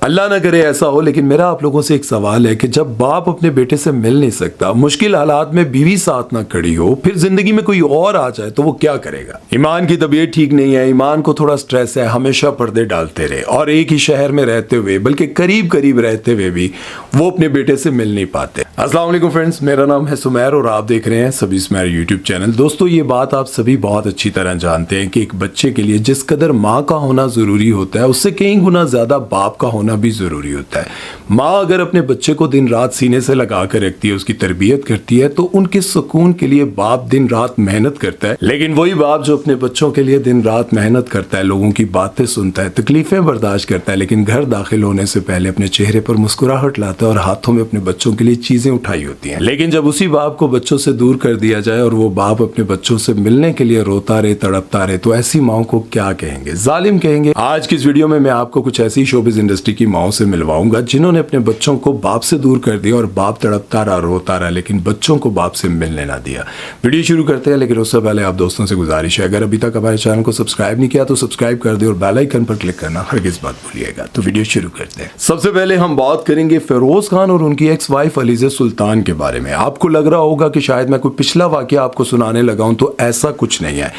اللہ نہ کرے ایسا ہو، لیکن میرا آپ لوگوں سے ایک سوال ہے کہ جب باپ اپنے بیٹے سے مل نہیں سکتا، مشکل حالات میں بیوی ساتھ نہ کھڑی ہو، پھر زندگی میں کوئی اور آ جائے تو وہ کیا کرے گا؟ ایمان کی طبیعت ٹھیک نہیں ہے، ایمان کو تھوڑا سٹریس ہے، ہمیشہ پردے ڈالتے رہے اور ایک ہی شہر میں رہتے ہوئے بلکہ قریب قریب رہتے ہوئے بھی وہ اپنے بیٹے سے مل نہیں پاتے۔ السلام علیکم فرینڈز، میرا نام ہے سمیر اور آپ دیکھ رہے ہیں سبھی سمیر یوٹیوب چینل۔ دوستو، یہ بات آپ سبھی بہت اچھی طرح جانتے ہیں کہ ایک بچے کے لیے جس قدر ماں کا ہونا ضروری ہوتا ہے، اس سے کئی گنا زیادہ باپ کا ہونا بھی ضروری ہوتا ہے۔ ماں اگر اپنے بچے کو دن رات سینے سے لگا کر رکھتی ہے، اس کی تربیت کرتی ہے، تو ان کے سکون کے لیے باپ دن رات محنت کرتا ہے۔ لیکن وہی باپ جو اپنے بچوں کے لیے دن رات محنت کرتا ہے، لوگوں کی باتیں سنتا ہے، تکلیفیں برداشت کرتا ہے، لیکن گھر داخل ہونے سے پہلے اپنے چہرے پر مسکراہٹ لاتا ہے اور ہاتھوں میں اپنے بچوں کے لیے چیزیں اٹھائی ہوتی ہیں۔ لیکن جب اسی باپ کو بچوں سے دور کر دیا جائے اور وہ باپ اپنے بچوں سے ملنے کے لیے روتا رہے، تڑپتا رہے، تو ایسی ماں کو کیا کہیں گے؟ ظالم کہیں گے۔ آج کی اس ویڈیو میں آپ کو کچھ ایسی شوبز انڈسٹری کی ماؤں سے ملواؤں گا جنہوں نے اپنے بچوں کو باپ سے دور کر دیا اور باپ تڑپتا رہا، روتا رہا، لیکن بچوں کو باپ سے ملنے نہ دیا۔ ویڈیو شروع کرتے ہیں، لیکن اس سے پہلے آپ دوستوں سے گزارش ہے، اگر ابھی تک ہمارے چینل کو سبسکرائب نہیں کیا تو سبسکرائب کر دیں اور بیل آئیکن پر کلک کرنا ہرگز مت بھولیے گا۔ تو ویڈیو شروع کرتے ہیں۔ سب سے پہلے ہم بات کریں گے فیروز خان اور ان کی ایکس وائف علیزہ سلطان کے بارے میں۔ آپ کو لگ رہا ہوگا کہ شاید میں کوئی پچھلا واقعہ آپ کو سنانے لگا ہوں، تو ایسا کچھ نہیں ہے۔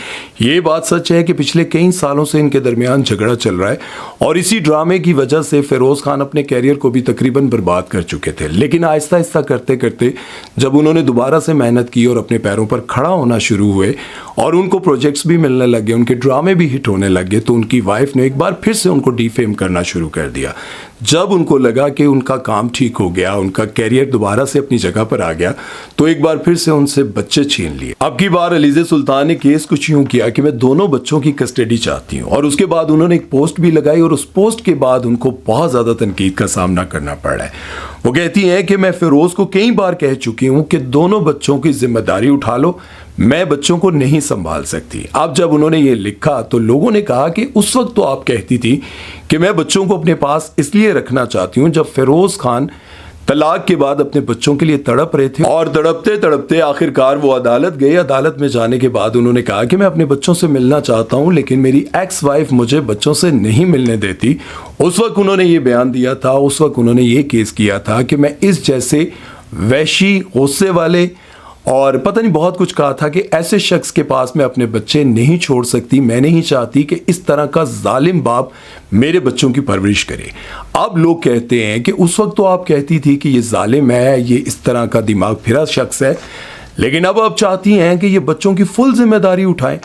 یہ بات سچ ہے کہ پچھلے کئی سالوں سے ان کے درمیان جھگڑا چل رہا ہے اور اسی ڈرامے کی وجہ سے فیروز خان اپنے کیریئر کو بھی تقریباً برباد کر چکے تھے۔ لیکن آہستہ آہستہ کرتے کرتے جب انہوں نے دوبارہ سے محنت کی اور اپنے پیروں پر کھڑا ہونا شروع ہوئے اور ان کو پروجیکٹس بھی ملنے لگے، ان کے ڈرامے بھی ہٹ ہونے لگے، تو ان کی وائف نے ایک بار پھر سے ان کو ڈی فیم کرنا شروع کر دیا۔ جب ان کو لگا کہ ان کا کام ٹھیک ہو گیا، ان کا کیریئر دوبارہ سے اپنی جگہ پر آ گیا، تو ایک بار پھر سے ان سے بچے چھین لیے۔ اب کی بار علیزہ سلطان نے کیس کچھ یوں کیا کہ میں دونوں بچوں کی کسٹڈی چاہتی ہوں، اور اس کے بعد انہوں نے ایک پوسٹ بھی لگائی اور اس پوسٹ کے بعد ان کو بہت زیادہ تنقید کا سامنا کرنا پڑ رہا ہے۔ وہ کہتی ہیں کہ میں فیروز کو کئی بار کہہ چکی ہوں کہ دونوں بچوں کی ذمہ داری اٹھا لو، میں بچوں کو نہیں سنبھال سکتی۔ اب جب انہوں نے یہ لکھا تو لوگوں نے کہا کہ اس وقت تو آپ کہتی تھی کہ میں بچوں کو اپنے پاس اس لیے رکھنا چاہتی ہوں، جب فیروز خان طلاق کے بعد اپنے بچوں کے لیے تڑپ رہے تھے، اور تڑپتے تڑپتے آخر کار وہ عدالت گئے۔ عدالت میں جانے کے بعد انہوں نے کہا کہ میں اپنے بچوں سے ملنا چاہتا ہوں، لیکن میری ایکس وائف مجھے بچوں سے نہیں ملنے دیتی۔ اس وقت انہوں نے یہ بیان دیا تھا، اس وقت انہوں نے یہ کیس کیا تھا کہ میں اس جیسے وحشی، غصے والے اور پتہ نہیں بہت کچھ کہا تھا کہ ایسے شخص کے پاس میں اپنے بچے نہیں چھوڑ سکتی، میں نہیں چاہتی کہ اس طرح کا ظالم باپ میرے بچوں کی پرورش کرے۔ اب لوگ کہتے ہیں کہ اس وقت تو آپ کہتی تھی کہ یہ ظالم ہے، یہ اس طرح کا دماغ پھرا شخص ہے، لیکن اب آپ چاہتی ہیں کہ یہ بچوں کی فل ذمہ داری اٹھائیں۔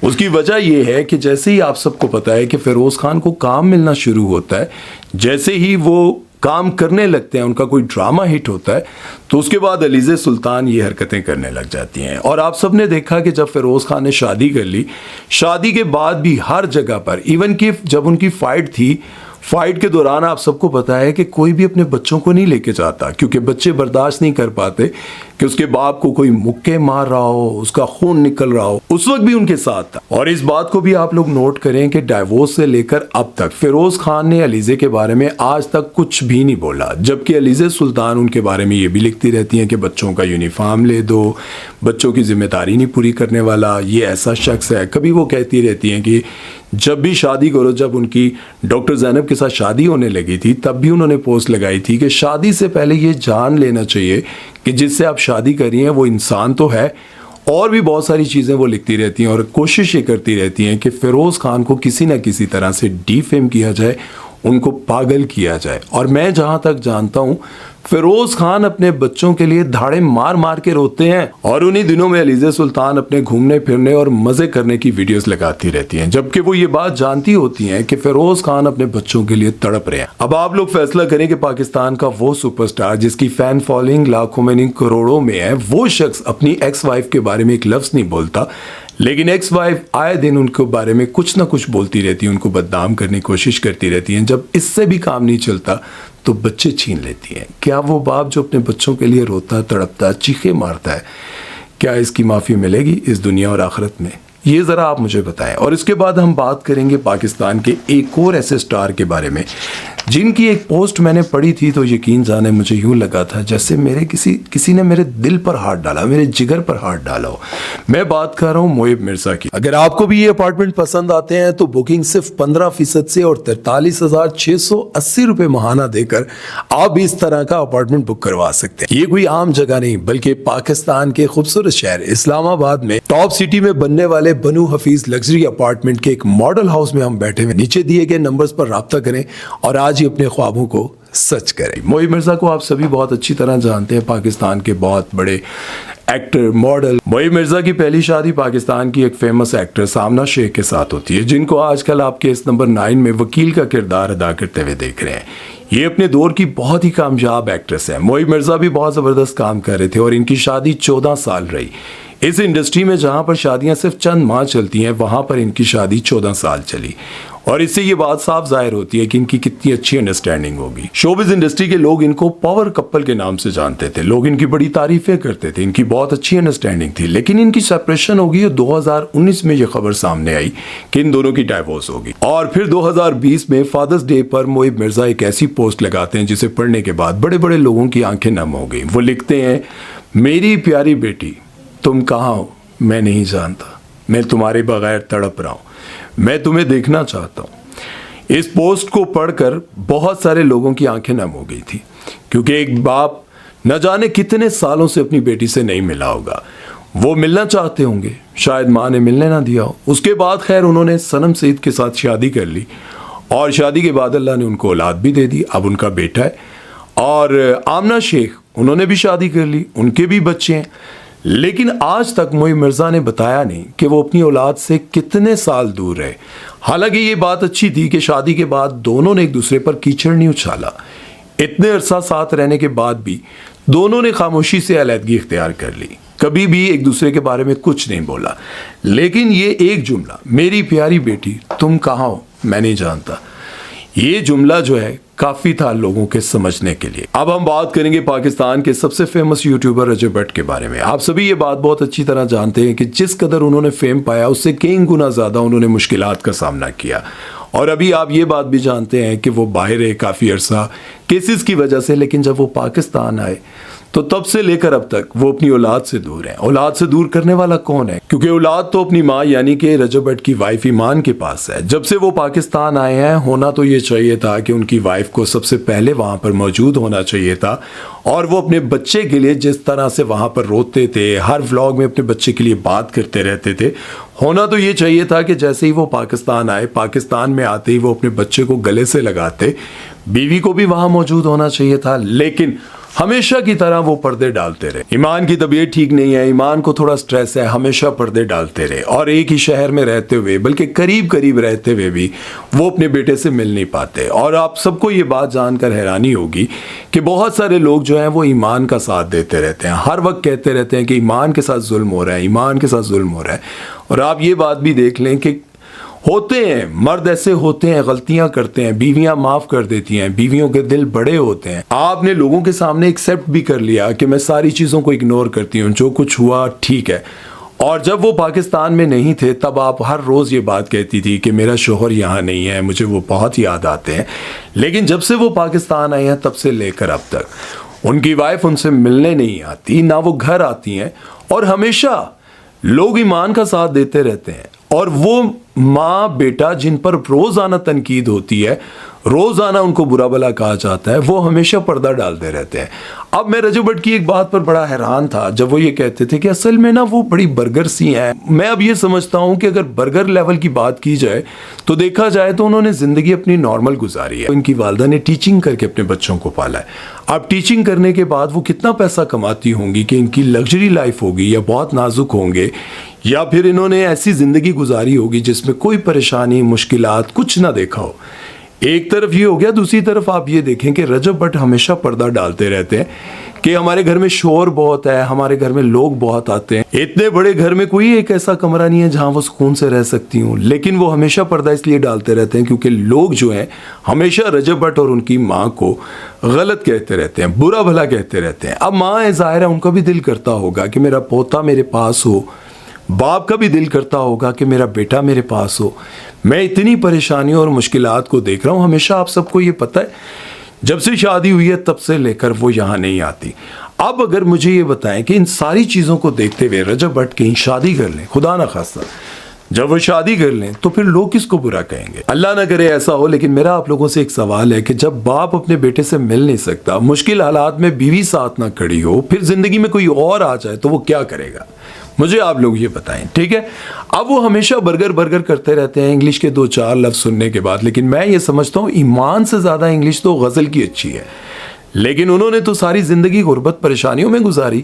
اس کی وجہ یہ ہے کہ جیسے ہی آپ سب کو پتا ہے کہ فیروز خان کو کام ملنا شروع ہوتا ہے، جیسے ہی وہ کام کرنے لگتے ہیں، ان کا کوئی ڈرامہ ہٹ ہوتا ہے، تو اس کے بعد علیزہ سلطان یہ حرکتیں کرنے لگ جاتی ہیں۔ اور آپ سب نے دیکھا کہ جب فیروز خان نے شادی کر لی، شادی کے بعد بھی ہر جگہ پر، ایون کہ جب ان کی فائٹ تھی، فائٹ کے دوران آپ سب کو پتا ہے کہ کوئی بھی اپنے بچوں کو نہیں لے کے جاتا، کیونکہ بچے برداشت نہیں کر پاتے کہ اس کے باپ کو کوئی مکے مار رہا ہو، اس کا خون نکل رہا ہو۔ اس وقت بھی ان کے ساتھ تھا۔ اور اس بات کو بھی آپ لوگ نوٹ کریں کہ ڈائیورس سے لے کر اب تک فیروز خان نے علیزہ کے بارے میں آج تک کچھ بھی نہیں بولا، جبکہ علیزہ سلطان ان کے بارے میں یہ بھی لکھتی رہتی ہیں کہ بچوں کا یونیفارم لے دو، بچوں کی ذمہ داری نہیں پوری کرنے والا، یہ ایسا شخص ہے۔ کبھی وہ کہتی رہتی ہیں کہ جب بھی شادی کرو، جب ان کی ڈاکٹر زینب کے ساتھ شادی ہونے لگی تھی تب بھی انہوں نے پوسٹ لگائی تھی کہ شادی سے پہلے یہ جان لینا چاہیے کہ جس سے آپ شادی کر رہی ہیں وہ انسان تو ہے۔ اور بھی بہت ساری چیزیں وہ لکھتی رہتی ہیں اور کوشش یہ کرتی رہتی ہیں کہ فیروز خان کو کسی نہ کسی طرح سے ڈی فیم کیا جائے، ان کو پاگل کیا جائے۔ اور میں جہاں تک جانتا ہوں، فیروز خان اپنے بچوں کے لیے دھاڑے مار مار کے روتے ہیں، اور انہی دنوں میں علیزہ سلطان اپنے گھومنے پھرنے اور مزے کرنے کی ویڈیوز لگاتی رہتی ہیں، جبکہ وہ یہ بات جانتی ہوتی ہیں کہ فیروز خان اپنے بچوں کے لیے تڑپ رہے ہیں۔ اب آپ لوگ فیصلہ کریں کہ پاکستان کا وہ سپر سٹار جس کی فین فالوئنگ لاکھوں میں نہیں کروڑوں میں ہے، وہ شخص اپنی ایکس وائف کے بارے میں ایک لفظ نہیں بولتا، لیکن ایکس وائف آئے دن ان کے بارے میں کچھ نہ کچھ بولتی رہتی ہیں، ان کو بدنام کرنے کی کوشش کرتی رہتی ہیں۔ جب اس سے بھی کام نہیں چلتا تو بچے چھین لیتی ہیں۔ کیا وہ باپ جو اپنے بچوں کے لیے روتا، تڑپتا، چیخے مارتا ہے، کیا اس کی معافی ملے گی اس دنیا اور آخرت میں؟ یہ ذرا آپ مجھے بتائیں۔ اور اس کے بعد ہم بات کریں گے پاکستان کے ایک اور ایسے سٹار کے بارے میں جن کی ایک پوسٹ میں نے پڑھی تھی تو یقین جانے مجھے یوں لگا تھا جیسے میرے کسی نے میرے دل پر ہاتھ ڈالا, میرے جگر پر ہاتھ ڈالا ہو. میں بات کر رہا ہوں موہب مرزا کی. اگر آپ کو بھی یہ اپارٹمنٹ پسند آتے ہیں تو بکنگ صرف 15% سے اور 43,680 روپے ماہانہ دے کر آپ بھی اس طرح کا اپارٹمنٹ بک کروا سکتے ہیں. یہ کوئی عام جگہ نہیں بلکہ پاکستان کے خوبصورت شہر اسلام آباد میں ٹاپ سٹی میں بننے والے بنو حفیظ لگژری اپارٹمنٹ کے ایک ماڈل ہاؤس میں ہم بیٹھے ہوئے. نیچے دیے گئے نمبرز پر رابطہ کریں اور آج ہی اپنے خوابوں کو سچ کریں. موہب مرزا کو آپ سبھی بہت اچھی طرح جانتے ہیں, پاکستان کے بہت بڑے ایکٹر, ماڈل. موہب مرزا کی پہلی شادی پاکستان کی ایک فیمس ایکٹر سامنا شیخ کے ساتھ ہوتی ہے, جن کو آج کل آپ کیس نمبر 9 میں وکیل کا کردار ادا کرتے ہوئے دیکھ رہے ہیں. یہ اپنے دور کی بہت ہی کامیاب ایکٹریس ہے. موہب مرزا بھی بہت زبردست کام کر رہے تھے اور ان کی شادی 14 سال رہی. اس انڈسٹری میں جہاں پر شادیاں صرف چند ماہ چلتی ہیں وہاں پر ان کی شادی 14 سال چلی, اور اس سے یہ بات صاف ظاہر ہوتی ہے کہ ان کی کتنی اچھی انڈرسٹینڈنگ ہوگی. شوبز انڈسٹری کے لوگ ان کو پاور کپل کے نام سے جانتے تھے, لوگ ان کی بڑی تعریفیں کرتے تھے, ان کی بہت اچھی انڈرسٹینڈنگ تھی. لیکن ان کی سپریشن ہوگی اور 2019 میں یہ خبر سامنے آئی کہ ان دونوں کی ڈائیورس ہوگی. اور پھر 2020 میں فادرز ڈے پر موہب مرزا ایک ایسی پوسٹ لگاتے ہیں جسے پڑھنے کے بعد بڑے بڑے لوگوں کی آنکھیں نم ہو گئی. وہ لکھتے ہیں, میری پیاری بیٹی تم کہاں ہو میں نہیں جانتا, میں تمہارے بغیر تڑپ رہا ہوں, میں تمہیں دیکھنا چاہتا ہوں. اس پوسٹ کو پڑھ کر بہت سارے لوگوں کی آنکھیں نم ہو گئی تھی, کیونکہ ایک باپ نہ جانے کتنے سالوں سے اپنی بیٹی سے نہیں ملا ہوگا. وہ ملنا چاہتے ہوں گے, شاید ماں نے ملنے نہ دیا ہو. اس کے بعد خیر انہوں نے صنم سعید کے ساتھ شادی کر لی, اور شادی کے بعد اللہ نے ان کو اولاد بھی دے دی. اب ان کا بیٹا ہے. اور آمنہ شیخ انہوں نے بھی شادی کر لی, ان کے بھی بچے ہیں. لیکن آج تک موہب مرزا نے بتایا نہیں کہ وہ اپنی اولاد سے کتنے سال دور رہے. حالانکہ یہ بات اچھی تھی کہ شادی کے بعد دونوں نے ایک دوسرے پر کیچڑ نہیں اچھالا. اتنے عرصہ ساتھ رہنے کے بعد بھی دونوں نے خاموشی سے علیحدگی اختیار کر لی, کبھی بھی ایک دوسرے کے بارے میں کچھ نہیں بولا. لیکن یہ ایک جملہ, میری پیاری بیٹی تم کہاں ہو میں نہیں جانتا, یہ جملہ جو ہے کافی تھا لوگوں کے سمجھنے کے لیے. اب ہم بات کریں گے پاکستان کے سب سے فیمس یوٹیوبر رجب بٹ کے بارے میں. آپ سبھی یہ بات بہت اچھی طرح جانتے ہیں کہ جس قدر انہوں نے فیم پایا اس سے کئی گنا زیادہ انہوں نے مشکلات کا سامنا کیا. اور ابھی آپ یہ بات بھی جانتے ہیں کہ وہ باہر ہے کافی عرصہ کیسز کی وجہ سے, لیکن جب وہ پاکستان آئے تو تب سے لے کر اب تک وہ اپنی اولاد سے دور ہیں. اولاد سے دور کرنے والا کون ہے؟ کیونکہ اولاد تو اپنی ماں یعنی کہ رجب بٹ کی وائف ایمان کے پاس ہے. جب سے وہ پاکستان آئے ہیں ہونا تو یہ چاہیے تھا کہ ان کی وائف کو سب سے پہلے وہاں پر موجود ہونا چاہیے تھا, اور وہ اپنے بچے کے لیے جس طرح سے وہاں پر روتے تھے, ہر ولاگ میں اپنے بچے کے لیے بات کرتے رہتے تھے, ہونا تو یہ چاہیے تھا کہ جیسے ہی وہ پاکستان آئے, پاکستان میں آتے ہی وہ اپنے بچے کو گلے سے لگاتے. بیوی کو بھی وہاں موجود ہونا چاہیے تھا, لیکن ہمیشہ کی طرح وہ پردے ڈالتے رہے. ایمان کی طبیعت ٹھیک نہیں ہے, ایمان کو تھوڑا سٹریس ہے, ہمیشہ پردے ڈالتے رہے. اور ایک ہی شہر میں رہتے ہوئے بلکہ قریب رہتے ہوئے بھی وہ اپنے بیٹے سے مل نہیں پاتے. اور آپ سب کو یہ بات جان کر حیرانی ہوگی کہ بہت سارے لوگ جو ہیں وہ ایمان کا ساتھ دیتے رہتے ہیں, ہر وقت کہتے رہتے ہیں کہ ایمان کے ساتھ ظلم ہو رہا ہے, ایمان کے ساتھ ظلم ہو رہا ہے. اور آپ یہ بات بھی دیکھ لیں کہ ہوتے ہیں مرد ایسے ہوتے ہیں, غلطیاں کرتے ہیں, بیویاں معاف کر دیتی ہیں, بیویوں کے دل بڑے ہوتے ہیں. آپ نے لوگوں کے سامنے ایکسیپٹ بھی کر لیا کہ میں ساری چیزوں کو اگنور کرتی ہوں, جو کچھ ہوا ٹھیک ہے. اور جب وہ پاکستان میں نہیں تھے تب آپ ہر روز یہ بات کہتی تھی کہ میرا شوہر یہاں نہیں ہے, مجھے وہ بہت یاد آتے ہیں. لیکن جب سے وہ پاکستان آئے ہیں تب سے لے کر اب تک ان کی وائف ان سے ملنے نہیں آتی, نہ وہ گھر آتی ہیں, اور ہمیشہ لوگ ایمان کا ساتھ دیتے رہتے ہیں. اور وہ ماں بیٹا جن پر روزانہ تنقید ہوتی ہے, روزانہ ان کو برا بھلا کہا جاتا ہے, وہ ہمیشہ پردہ ڈالتے رہتے ہیں. اب میں رجب بٹ کی ایک بات پر بڑا حیران تھا جب وہ یہ کہتے تھے کہ اصل میں نا وہ بڑی برگر سی ہیں. میں اب یہ سمجھتا ہوں کہ اگر برگر لیول کی بات کی جائے تو دیکھا جائے تو انہوں نے زندگی اپنی نارمل گزاری ہے. ان کی والدہ نے ٹیچنگ کر کے اپنے بچوں کو پالا ہے. اب ٹیچنگ کرنے کے بعد وہ کتنا پیسہ کماتی ہوں گی کہ ان کی لگژری لائف ہوگی یا بہت نازک ہوں گے, یا پھر انہوں نے ایسی زندگی گزاری ہوگی جس میں کوئی پریشانی مشکلات کچھ نہ دیکھا ہو. ایک طرف یہ ہو گیا, دوسری طرف آپ یہ دیکھیں کہ رجب بٹ ہمیشہ پردہ ڈالتے رہتے ہیں کہ ہمارے گھر میں شور بہت ہے, ہمارے گھر میں لوگ بہت آتے ہیں, اتنے بڑے گھر میں کوئی ایک ایسا کمرہ نہیں ہے جہاں وہ سکون سے رہ سکتی ہوں. لیکن وہ ہمیشہ پردہ اس لیے ڈالتے رہتے ہیں کیونکہ لوگ جو ہیں ہمیشہ رجب بٹ اور ان کی ماں کو غلط کہتے رہتے ہیں, برا بھلا کہتے رہتے ہیں. اب ماں ہے, ظاہر ہے ان کا بھی دل کرتا ہوگا کہ میرا پوتا میرے پاس ہو, باپ کا بھی دل کرتا ہوگا کہ میرا بیٹا میرے پاس ہو, میں اتنی پریشانیوں اور مشکلات کو دیکھ رہا ہوں. ہمیشہ آپ سب کو یہ پتہ ہے جب سے شادی ہوئی ہے تب سے لے کر وہ یہاں نہیں آتی. اب اگر مجھے یہ بتائیں کہ ان ساری چیزوں کو دیکھتے ہوئے رجب بھٹ کہیں شادی کر لیں, خدا نہ خواستہ جب وہ شادی کر لیں تو پھر لوگ کس کو برا کہیں گے؟ اللہ نہ کرے ایسا ہو. لیکن میرا آپ لوگوں سے ایک سوال ہے کہ جب باپ اپنے بیٹے سے مل نہیں سکتا, مشکل حالات میں بیوی ساتھ نہ کھڑی ہو, پھر زندگی میں کوئی اور آ جائے تو وہ کیا کرے گا؟ مجھے آپ لوگ یہ بتائیں, ٹھیک ہے؟ اب وہ ہمیشہ برگر کرتے رہتے ہیں انگلش کے 2-4 لفظ سننے کے بعد, لیکن میں یہ سمجھتا ہوں ایمان سے زیادہ انگلش تو غزل کی اچھی ہے. لیکن انہوں نے تو ساری زندگی غربت پریشانیوں میں گزاری,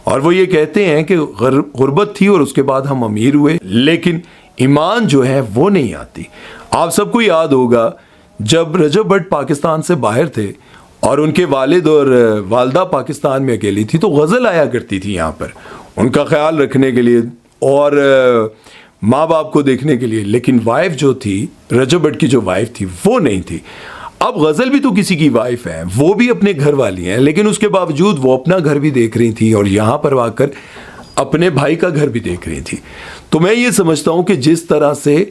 اور وہ یہ کہتے ہیں کہ غربت تھی اور اس کے بعد ہم امیر ہوئے, لیکن ایمان جو ہے وہ نہیں آتی. آپ سب کو یاد ہوگا جب رجب بھٹ پاکستان سے باہر تھے اور ان کے والد اور والدہ پاکستان میں اکیلی تھی, تو غزل آیا کرتی تھی یہاں پر ان کا خیال رکھنے کے لیے اور ماں باپ کو دیکھنے کے لیے. لیکن وائف جو تھی, رجب بھٹ کی جو وائف تھی وہ نہیں تھی. اب غزل بھی تو کسی کی وائف ہے, وہ بھی اپنے گھر والی ہیں, لیکن اس کے باوجود وہ اپنا گھر بھی دیکھ رہی تھی اور یہاں پر آ کر اپنے بھائی کا گھر بھی دیکھ رہی تھی. تو میں یہ سمجھتا ہوں کہ جس طرح سے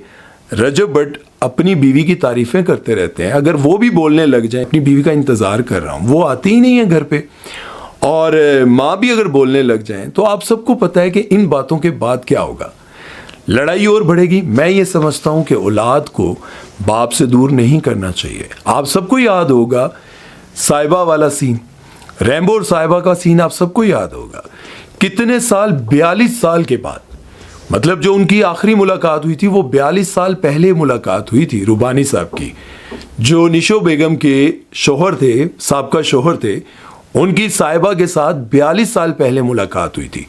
رجب بھٹ اپنی بیوی کی تعریفیں کرتے رہتے ہیں, اگر وہ بھی بولنے لگ جائیں اپنی بیوی کا انتظار کر رہا ہوں, وہ آتی ہی نہیں ہے گھر پہ, اور ماں بھی اگر بولنے لگ جائیں, تو آپ سب کو پتہ ہے کہ ان باتوں کے بعد کیا ہوگا؟ لڑائی اور بڑھے گی. میں یہ سمجھتا ہوں کہ اولاد کو باپ سے دور نہیں کرنا چاہیے. آپ سب کو یاد ہوگا صاحبہ والا سین, ریمبو اور صاحبہ کا سین آپ سب کو یاد ہوگا. کتنے سال, 42 سال کے بعد, مطلب جو ان کی آخری ملاقات ہوئی تھی وہ 42 سال پہلے ملاقات ہوئی تھی ربانی صاحب کی, جو نشو بیگم کے شوہر تھے, سابقہ شوہر تھے, ان کی صاحبہ کے ساتھ 42 سال پہلے ملاقات ہوئی تھی.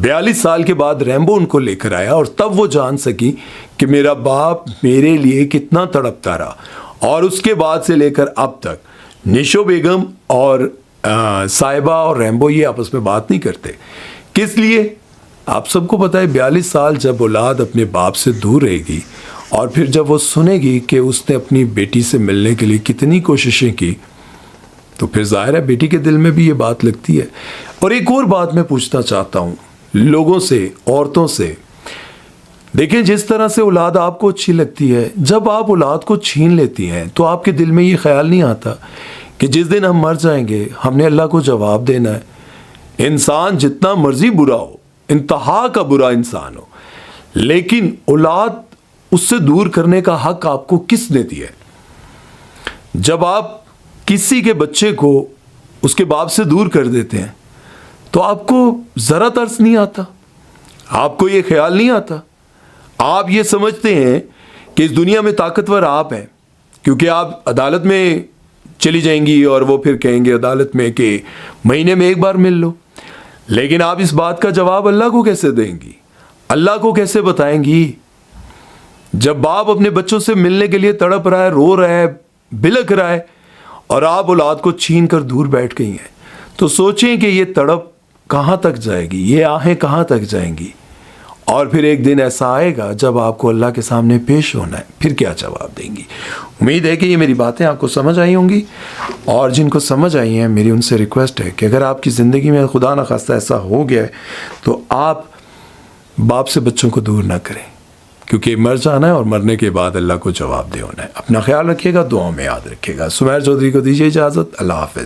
42 سال کے بعد ریمبو ان کو لے کر آیا, اور تب وہ جان سکی کہ میرا باپ میرے لیے کتنا تڑپتا رہا. اور اس کے بعد سے لے کر اب تک نشو بیگم اور صاحبہ اور ریمبو یہ آپس میں بات نہیں کرتے. کس لیے؟ آپ سب کو پتہ ہے 42 سال جب اولاد اپنے باپ سے دور رہے گی, اور پھر جب وہ سنے گی کہ اس نے اپنی بیٹی سے ملنے کے لیے کتنی کوششیں کی, تو پھر ظاہر ہے بیٹی کے دل میں بھی یہ بات لگتی ہے. اور ایک اور بات میں پوچھنا چاہتا ہوں لوگوں سے, عورتوں سے. دیکھیں جس طرح سے اولاد آپ کو اچھی لگتی ہے, جب آپ اولاد کو چھین لیتی ہیں تو آپ کے دل میں یہ خیال نہیں آتا کہ جس دن ہم مر جائیں گے ہم نے اللہ کو جواب دینا ہے. انسان جتنا مرضی برا ہو, انتہا کا برا انسان ہو, لیکن اولاد اس سے دور کرنے کا حق آپ کو کس نے دیا ہے؟ جب آپ کسی کے بچے کو اس کے باپ سے دور کر دیتے ہیں تو آپ کو ذرا ترس نہیں آتا, آپ کو یہ خیال نہیں آتا. آپ یہ سمجھتے ہیں کہ اس دنیا میں طاقتور آپ ہیں, کیونکہ آپ عدالت میں چلی جائیں گی اور وہ پھر کہیں گے عدالت میں کہ مہینے میں ایک بار مل لو. لیکن آپ اس بات کا جواب اللہ کو کیسے دیں گی؟ اللہ کو کیسے بتائیں گی؟ جب باپ اپنے بچوں سے ملنے کے لیے تڑپ رہا ہے, رو رہا ہے, بلک رہا ہے, اور آپ اولاد کو چھین کر دور بیٹھ گئی ہیں, تو سوچیں کہ یہ تڑپ کہاں تک جائے گی, یہ آہیں کہاں تک جائیں گی. اور پھر ایک دن ایسا آئے گا جب آپ کو اللہ کے سامنے پیش ہونا ہے, پھر کیا جواب دیں گی؟ امید ہے کہ یہ میری باتیں آپ کو سمجھ آئی ہوں گی, اور جن کو سمجھ آئی ہیں میری ان سے ریکویسٹ ہے کہ اگر آپ کی زندگی میں خدا نہ خواستہ ایسا ہو گیا ہے تو آپ باپ سے بچوں کو دور نہ کریں, کیونکہ مر جانا ہے اور مرنے کے بعد اللہ کو جواب دے ہونا ہے. اپنا خیال رکھیے گا, دعاؤں میں یاد رکھیے گا. سمیر چودھری کو دیجیے اجازت. اللہ حافظ.